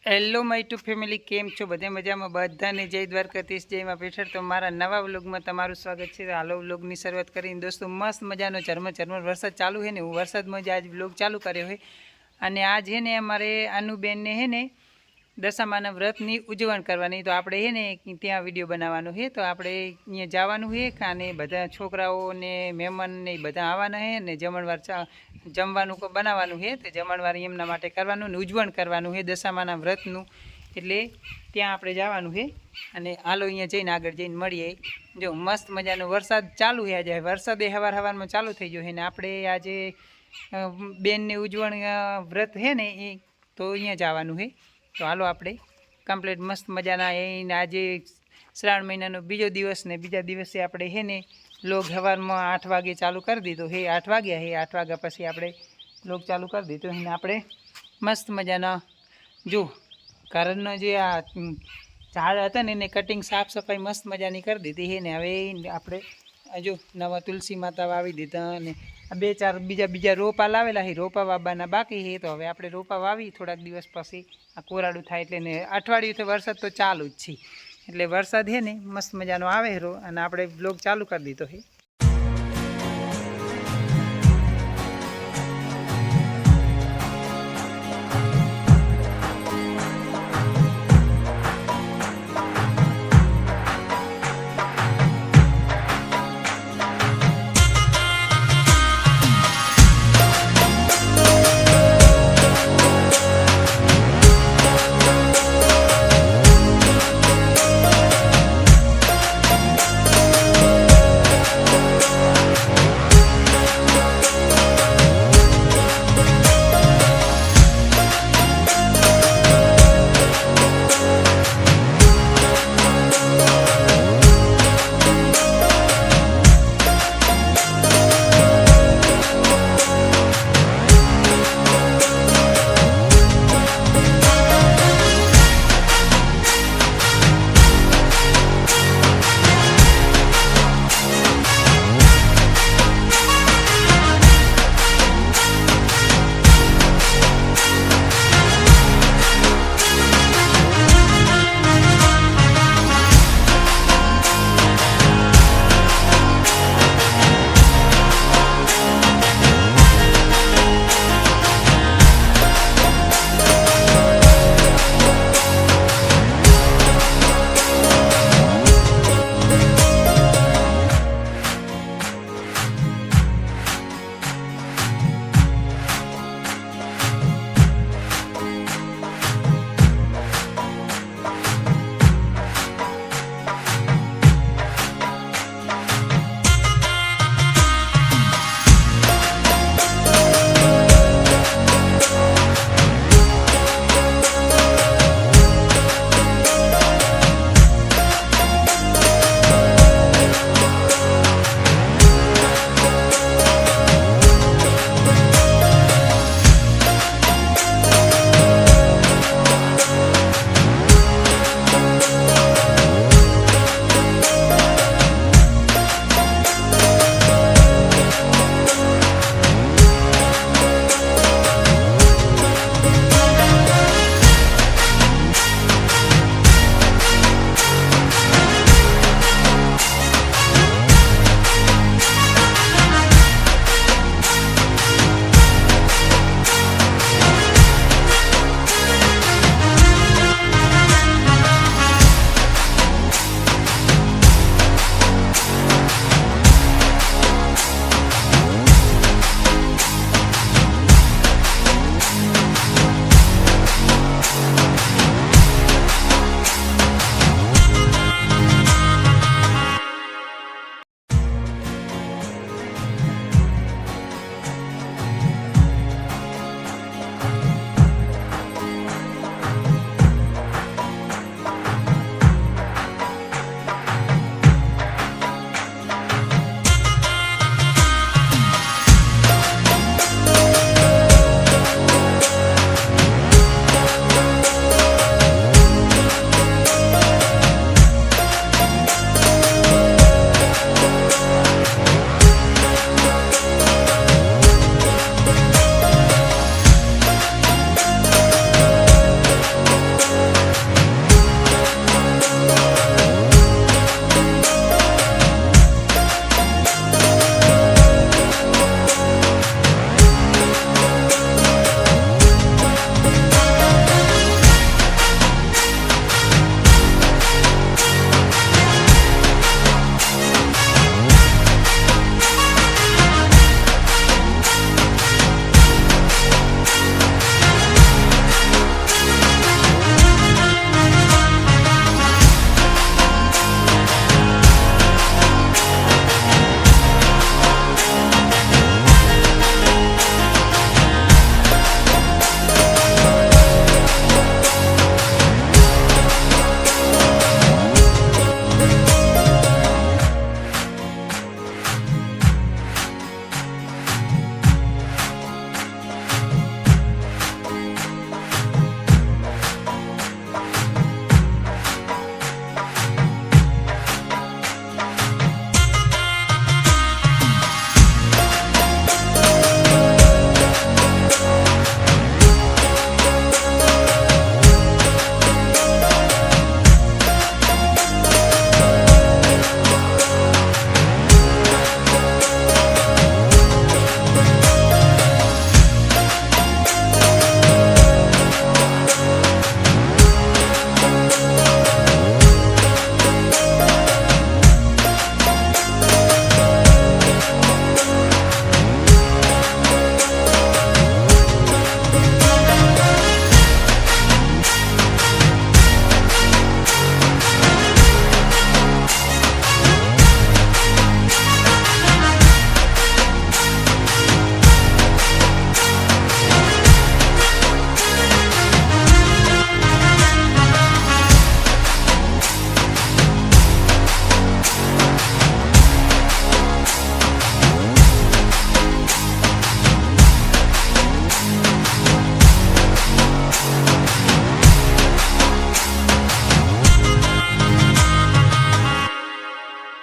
Hello my two family, કેમ છો? બધે મજામાં? બધાને જય દ્વારકાધીશ, જય માં પીઠળ. તો મારા નવા વ્લોગમાં તમારું સ્વાગત છે. હાલો વ્લોગની શરૂઆત કરીને દોસ્તો, મસ્ત મજાનો ઝરમર વરસાદ ચાલુ છે ને, હું વરસાદમાં જ આજ વ્લોગ ચાલુ કર્યો છે. અને આજ છે ને અમારે અનુબેનને છે ને દશામાના વ્રતની ઉજવણ કરવાની, તો આપણે છે ને ત્યાં વિડીયો બનાવવાનો છે. તો આપણે અહીંયા જવાનું છે અને બધા છોકરાઓ ને મહેમાન ને બધા આવવાના છે ને જમણવાર જમવાનું બનાવવાનું છે. તો જમણવાર એમના માટે કરવાનું ને ઉજવણ કરવાનું છે દશામાના વ્રતનું, એટલે ત્યાં આપણે જવાનું છે. અને હાલો અહીંયા જઈને આગળ જઈને મળીએ. જો મસ્ત મજાનો વરસાદ ચાલુ છે આજે, વરસાદ એ સવારમાં ચાલુ થઈ ગયો છે ને આપણે આજે બેનને ઉજવણ વ્રત છે ને એ તો અહીંયા જવાનું છે. તો હાલો આપણે કમ્પ્લીટ મસ્ત મજાના એને આજે શ્રાવણ મહિનાનો બીજો દિવસ ને બીજા દિવસે આપણે છે ને લોગ સવારમાં 8 વાગે ચાલુ કરી દીધો હે. 8 વાગ્યા હે, 8 વાગ્યા પછી આપણે લોગ ચાલુ કરી દીધો અને આપણે મસ્ત મજાના જો ઘરનો જે આ ઝાડ હતા ને એને કટિંગ સાફ સફાઈ મસ્ત મજાની કરી દીધી છે ને હવે આપણે જો નવા તુલસી માતા વાવી દીધા અને બે ચાર બીજા રોપા લાવેલા છે, રોપા વાવવાના બાકી છે. તો હવે આપણે રોપા વાવી થોડાક દિવસ પછી આ કોરાડું થાય એટલે ને અઠવાડિયું વરસાદ તો ચાલુ જ છે, એટલે વરસાદ છે ને મસ્ત મજાનો આવે રો અને આપણે બ્લોગ ચાલુ કરી દીધો છે.